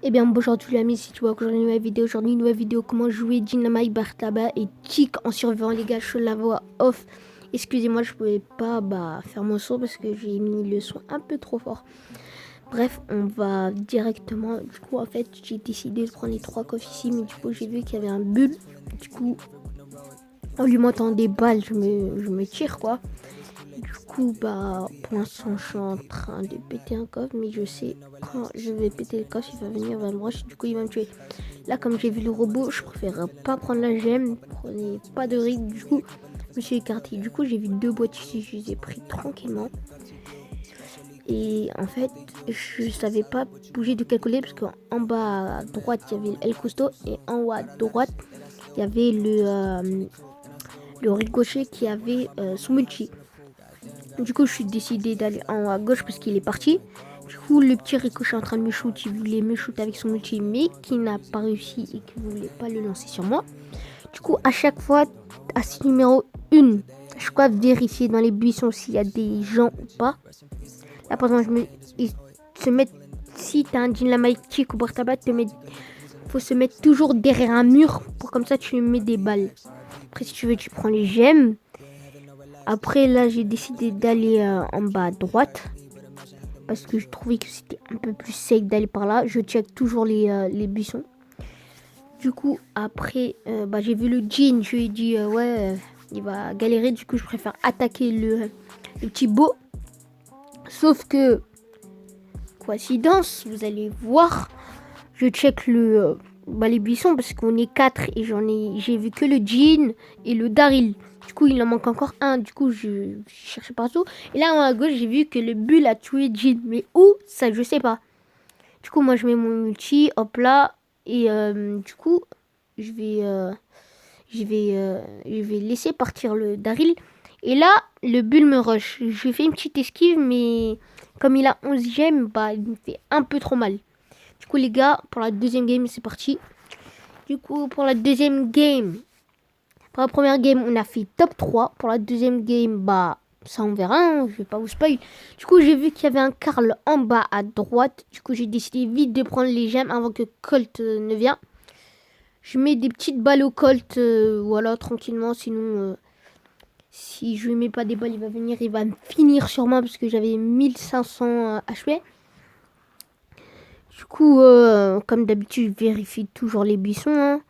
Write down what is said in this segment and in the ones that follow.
Eh bien bonjour à tous les amis, si tu vois qu'aujourd'hui une nouvelle vidéo comment jouer Dynamite Bartaba et Tick en survivant les gars, je la voix off. Excusez-moi, je pouvais pas faire mon son parce que j'ai mis le son un peu trop fort. Bref, on va directement, du coup en fait j'ai décidé de prendre les 3 coffres ici, mais du coup j'ai vu qu'il y avait un bulle. Du coup en lui montant des balles, je me tire quoi. Du coup, pour l'instant, je suis en train de péter un coffre, mais je sais quand je vais péter le coffre, il va venir vers moi. Du coup, il va me tuer. Là, comme j'ai vu le robot, je préfère pas prendre la gemme. Prenez pas de risque. Du coup, je me suis écarté. Du coup, j'ai vu 2 boîtes ici, je les ai pris tranquillement. Et en fait, je savais pas bouger de quel côté, parce qu'en bas à droite, il y avait El Costo, et en haut à droite, il y avait le ricochet qui avait son multi. Du coup, je suis décidé d'aller en haut à gauche parce qu'il est parti. Du coup, le petit ricochet est en train de me shoot. Il voulait me shoot avec son ulti, mais qui n'a pas réussi et qui ne voulait pas le lancer sur moi. Du coup, à chaque fois, assis numéro 1, je dois vérifier dans les buissons s'il y a des gens ou pas. Là, par exemple, ils se mettent, si tu as un dynamite ou Bartaba, faut se mettre toujours derrière un mur pour comme ça tu mets des balles. Après, si tu veux, tu prends les gemmes. Après, là, j'ai décidé d'aller en bas à droite. Parce que je trouvais que c'était un peu plus safe d'aller par là. Je check toujours les buissons. Du coup, après, j'ai vu le jean. Je lui ai dit, il va galérer. Du coup, je préfère attaquer le petit beau. Sauf que, coïncidence, vous allez voir, je check les buissons parce qu'on est 4 et j'ai vu que le jean et le Daryl. Du coup, il en manque encore un. Du coup, je cherchais partout. Et là, à gauche, j'ai vu que le bull a tué Jean. Mais où ça, je sais pas. Du coup, moi, je mets mon multi, hop là. Et du coup, je vais, euh, je vais laisser partir le Daryl. Et là, le bull me rush. Je fais une petite esquive, mais comme il a 11 gemmes, il me fait un peu trop mal. Du coup, les gars, pour la deuxième game, c'est parti. Du coup, pour la deuxième game, pour la première game, on a fait top 3. Pour la deuxième game, ça on verra, hein, je vais pas vous spoil. Du coup, j'ai vu qu'il y avait un Karl en bas à droite. Du coup, j'ai décidé vite de prendre les gemmes avant que Colt ne vienne. Je mets des petites balles au Colt, voilà, tranquillement. Sinon, si je lui mets pas des balles, il va venir, il va me finir sur moi parce que j'avais 1500 HP. Du coup, comme d'habitude, je vérifie toujours les buissons, hein.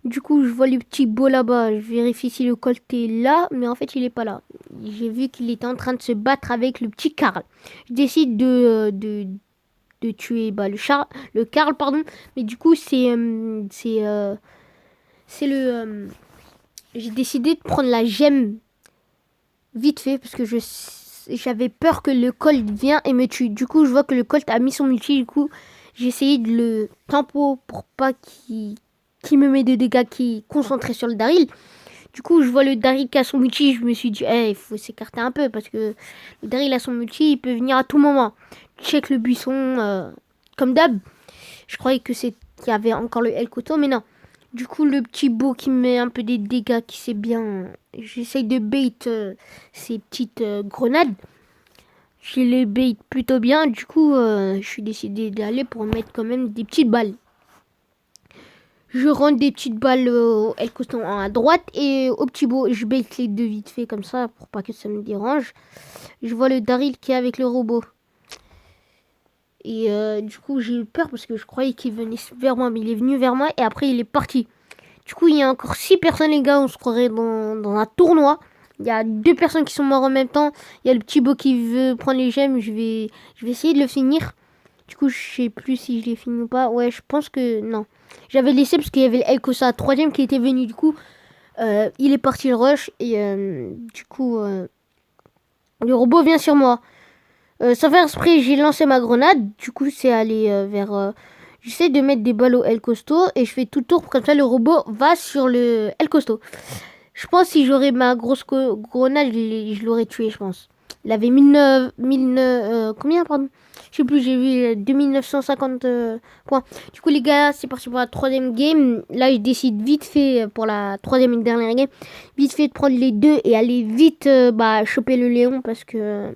Du coup, je vois le petit beau là-bas. Je vérifie si le Colt est là, mais en fait, il est pas là. J'ai vu qu'il était en train de se battre avec le petit Karl. Je décide de tuer le Karl, pardon. Mais du coup, c'est le. J'ai décidé de prendre la gemme vite fait parce que j'avais peur que le Colt vienne et me tue. Du coup, je vois que le Colt a mis son multi. Du coup, j'ai essayé de le tempo pour pas qu'il me met de dégâts, qui est concentré sur le Daryl. Du coup, je vois le Daryl qui a son multi. Je me suis dit, il faut s'écarter un peu parce que le Daryl a son multi. Il peut venir à tout moment. Check le buisson comme d'hab. Je croyais qu'il y avait encore le El Coto, mais non. Du coup, le petit beau qui me met un peu des dégâts, qui sait bien. J'essaye de bait ces petites grenades. Je les bait plutôt bien. Du coup, je suis décidé d'aller pour mettre quand même des petites balles. Je rentre des petites balles au El Costo à droite et au petit beau, je bait les deux vite fait comme ça pour pas que ça me dérange. Je vois le Daryl qui est avec le robot. Et du coup, j'ai eu peur parce que je croyais qu'il venait vers moi, mais il est venu vers moi et après il est parti. Du coup, il y a encore 6 personnes, les gars. On se croirait dans un tournoi. Il y a 2 personnes qui sont mortes en même temps. Il y a le petit beau qui veut prendre les gemmes. Je vais essayer de le finir. Du coup, je sais plus si je l'ai fini ou pas. Ouais, je pense que non. J'avais laissé parce qu'il y avait le Elkosa 3ème qui était venu. Du coup, il est parti le rush. Et du coup, le robot vient sur moi. Sans faire exprès, j'ai lancé ma grenade. Du coup, c'est allé vers... J'essaie de mettre des balles au El Costo et je fais tout le tour. Comme ça, le robot va sur le El Costo. Je pense que si j'aurais ma grosse grenade, je l'aurais tué, je pense. Il avait 1009, combien, pardon? Je sais plus, j'ai vu 2950 points. Du coup, les gars, c'est parti pour la troisième game. Là, je décide vite fait, pour la troisième et dernière game, vite fait de prendre les deux et aller vite choper le Léon parce que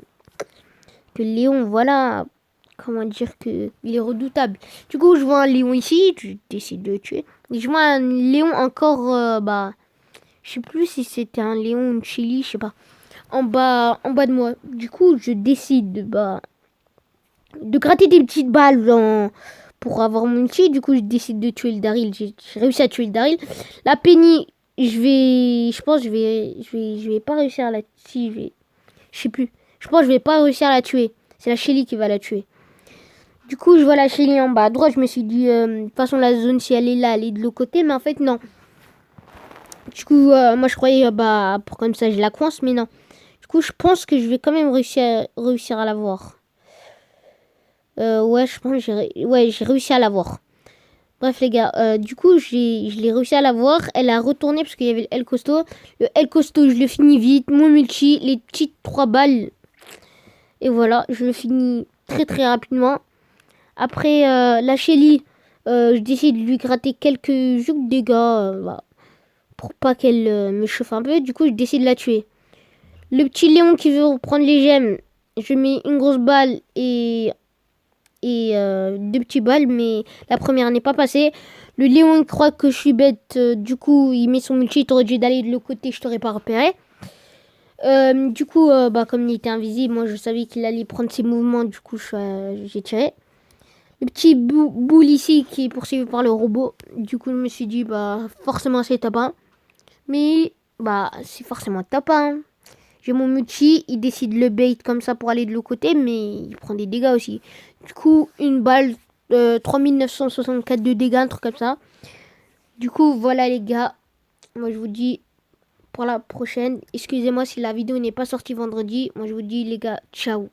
le Léon, voilà, comment dire que il est redoutable. Du coup, je vois un lion ici, je décide de le tuer. Et je vois un lion encore, je sais plus si c'était un lion ou une chili, je sais pas. En bas de moi. Du coup, je décide de gratter des petites balles pour avoir mon chi. Du coup, je décide de tuer le Daryl. J'ai réussi à tuer le Daryl. La Penny, je pense, je vais pas réussir à la, si, je sais plus. Je pense que je vais pas réussir à la tuer. C'est la Shelly qui va la tuer. Du coup, je vois la Shelly en bas à droite. Je me suis dit, de toute façon, la zone, si elle est là, elle est de l'autre côté. Mais en fait, non. Du coup, moi, je croyais, pour comme ça, je la coince. Mais non. Du coup, je pense que je vais quand même réussir à la voir. Ouais, je pense que j'ai réussi à la voir. Bref, les gars, du coup, je l'ai réussi à la voir. Elle a retourné parce qu'il y avait le L costaud. Le L costaud, je le finis vite. Mon multi, les petites 3 balles. Et voilà, je le finis très très rapidement. Après, la Shelly, je décide de lui gratter quelques dégâts pour pas qu'elle me chauffe un peu. Du coup, je décide de la tuer. Le petit Léon qui veut reprendre les gemmes, je mets une grosse balle et 2 petits balles, mais la première n'est pas passée. Le Léon croit que je suis bête, du coup, il met son multi. T'aurais dû d'aller de l'autre côté, je t'aurais pas repéré. Du coup, comme il était invisible, moi je savais qu'il allait prendre ses mouvements, du coup j'ai tiré. Le petit boule ici qui est poursuivi par le robot. Du coup, je me suis dit, forcément c'est top 1. Mais, c'est forcément top 1. J'ai mon multi, il décide le bait comme ça pour aller de l'autre côté, mais il prend des dégâts aussi. Du coup, une balle, 3964 de dégâts, un truc comme ça. Du coup, voilà les gars. Moi, je vous dis pour la prochaine. Excusez-moi si la vidéo n'est pas sortie vendredi. Moi, je vous dis les gars, ciao.